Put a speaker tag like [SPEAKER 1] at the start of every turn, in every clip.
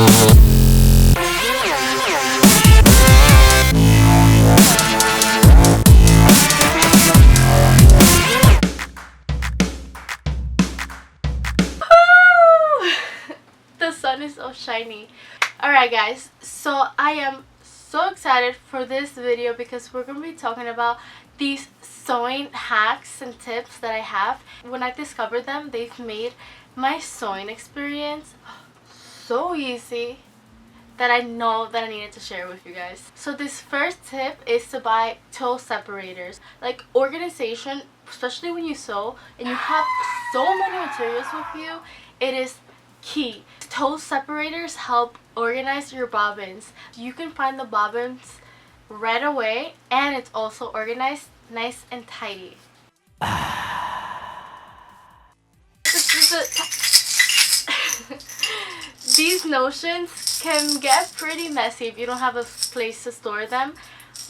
[SPEAKER 1] The sun is so shiny. Alright guys, so I am so excited for this video because we're going to be talking about these sewing hacks and tips that I have. When I discovered them, they've made my sewing experience so easy that I know that I needed to share with you guys. So this first tip is to buy toe separators. Like organization, especially when you sew and you have so many materials with you, it is key. Toe separators help organize your bobbins. You can find the bobbins right away and it's also organized nice and tidy. These notions can get pretty messy if you don't have a place to store them.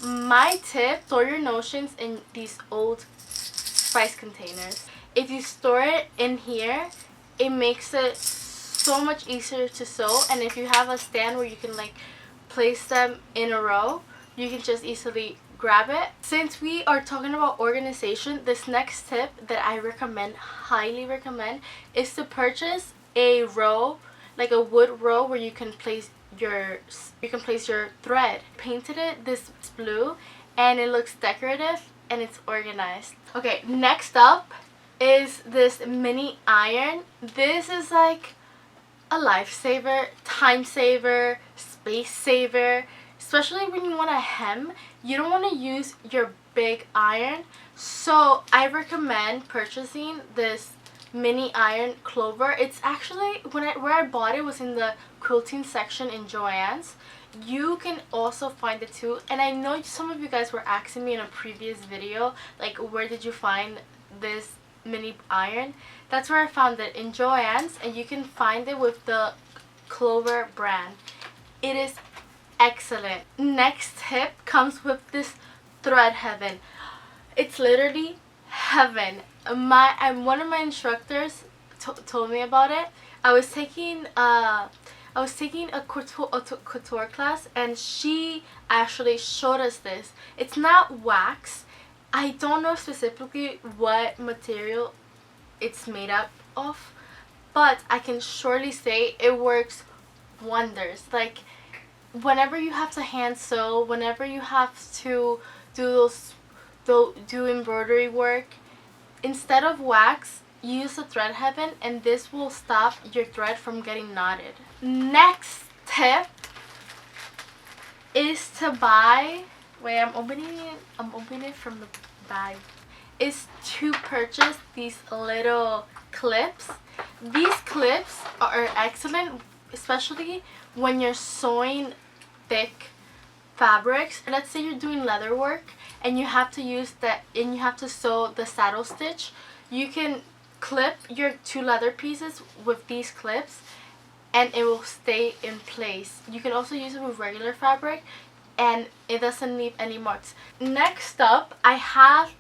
[SPEAKER 1] My tip, store your notions in these old spice containers. If you store it in here, it makes it so much easier to sew, and if you have a stand where you can like place them in a row, you can just easily grab it. Since we are talking about organization, this next tip that I recommend, highly recommend, is to purchase a row, like a wood row where you can place your thread. Painted it this blue and it looks decorative and it's organized. Okay, next up is this mini iron. This is like a lifesaver, time saver, space saver, especially when you want to hem. You don't want to use your big iron, so I recommend purchasing this mini iron Clover. It's actually, where I bought it was in the quilting section in Joann's. You can also find it too, and I know some of you guys were asking me in a previous video like, where did you find this mini iron? That's where I found it, in Joann's, and you can find it with the Clover brand. It is excellent. Next tip comes with this thread heaven. It's literally heaven. One of my instructors told me about it. I was taking a couture class, and she actually showed us this. It's not wax. I don't know specifically what material it's made up of, but I can surely say it works wonders. Like, whenever you have to hand sew, whenever you have to do embroidery work, instead of wax, you use the thread heaven, and this will stop your thread from getting knotted. Next tip is to buy, wait, I'm opening it from the bag, is to purchase these little clips. These clips are excellent, especially when you're sewing thick fabrics. Let's say you're doing leather work and you have to sew the saddle stitch. You can clip your two leather pieces with these clips and it will stay in place. You can also use it with regular fabric and it doesn't leave any marks. Next up, I have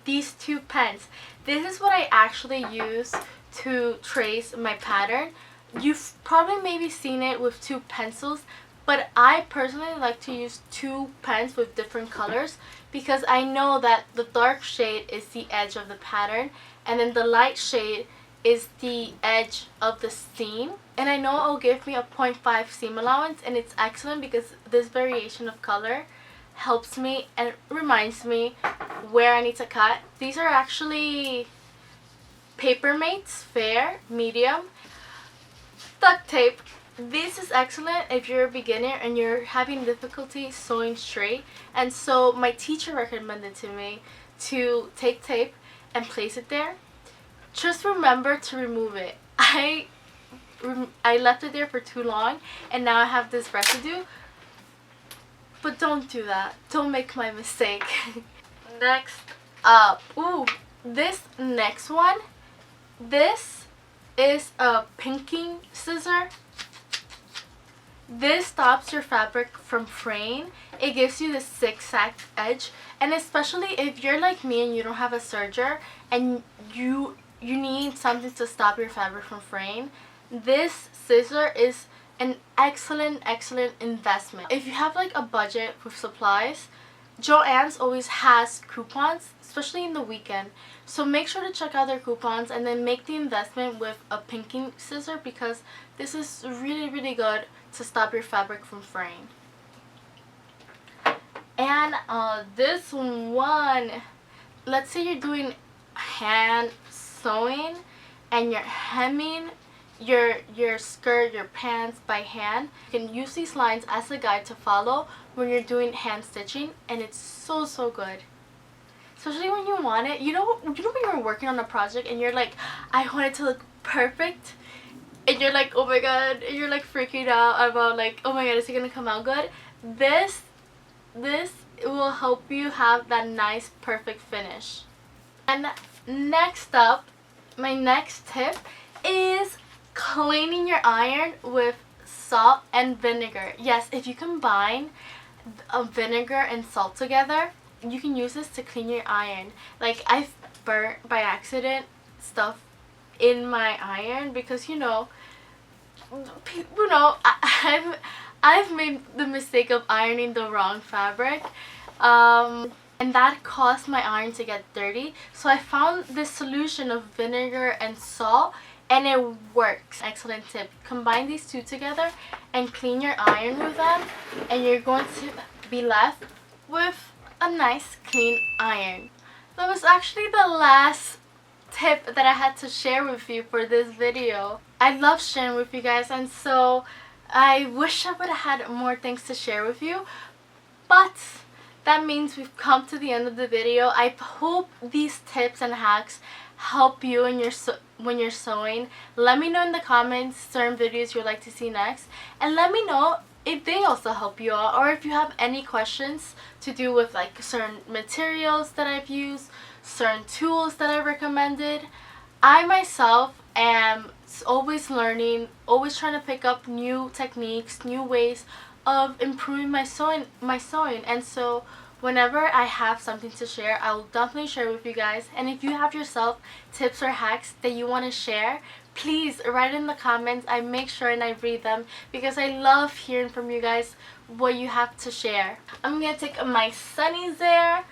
[SPEAKER 1] these two pens. This is what I actually use to trace my pattern. You've probably maybe seen it with two pencils, but I personally like to use two pens with different colors because I know that the dark shade is the edge of the pattern and then the light shade is the edge of the seam, and I know it will give me a 0.5 seam allowance, and it's excellent because this variation of color helps me and reminds me where I need to cut. These are actually Paper Mates Fair Medium. Duct tape. This is excellent if you're a beginner and you're having difficulty sewing straight, and so my teacher recommended to me to take tape and place it there. Just remember to remove it. I left it there for too long and now I have this residue, but don't do that. Don't make my mistake. Next up, this next one, this is a pinking scissor. This stops your fabric from fraying. It gives you the zigzag edge, and especially if you're like me and you don't have a serger and you need something to stop your fabric from fraying, this scissor is an excellent investment. If you have like a budget with supplies, Joann's always has coupons, especially in the weekend. So make sure to check out their coupons and then make the investment with a pinking scissor, because this is really good to stop your fabric from fraying. And this one, let's say you're doing hand sewing and you're hemming your skirt, your pants by hand. You can use these lines as a guide to follow when you're doing hand stitching, and it's so good. Especially when you want it. You know when you're working on a project and you're like, I want it to look perfect, and you're like, oh my god, and you're like freaking out about like, oh my god, is it gonna come out good? This will help you have that nice perfect finish. And next up, my next tip is cleaning your iron with salt and vinegar. Yes, if you combine vinegar and salt together, you can use this to clean your iron. Like, I've burnt by accident stuff in my iron because I've made the mistake of ironing the wrong fabric, and that caused my iron to get dirty. So I found this solution of vinegar and salt, and it works. Excellent tip. Combine these two together and clean your iron with them, and you're going to be left with a nice clean iron. That was actually the last tip that I had to share with you for this video. I love sharing with you guys, and so I wish I would have had more things to share with you, but that means we've come to the end of the video. I hope these tips and hacks help you when you're sewing. Let me know in the comments certain videos you'd like to see next, and let me know if they also help you out, or if you have any questions to do with like certain materials that I've used, certain tools that I've recommended. I myself am always learning, always trying to pick up new techniques, new ways of improving my sewing, and so whenever I have something to share, I will definitely share with you guys. And if you have yourself tips or hacks that you want to share, please write in the comments. I make sure and I read them because I love hearing from you guys what you have to share. I'm gonna take my sunnies there,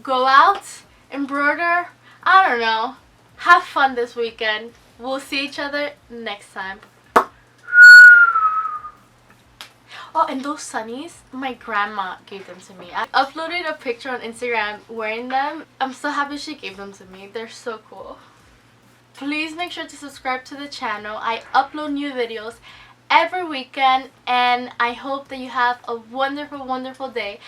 [SPEAKER 1] go out, embroider, I don't know, have fun this weekend. We'll see each other next time. Oh, and those sunnies, my grandma gave them to me. I uploaded a picture on Instagram wearing them. I'm so happy she gave them to me. They're so cool. Please make sure to subscribe to the channel. I upload new videos every weekend, and I hope that you have a wonderful day.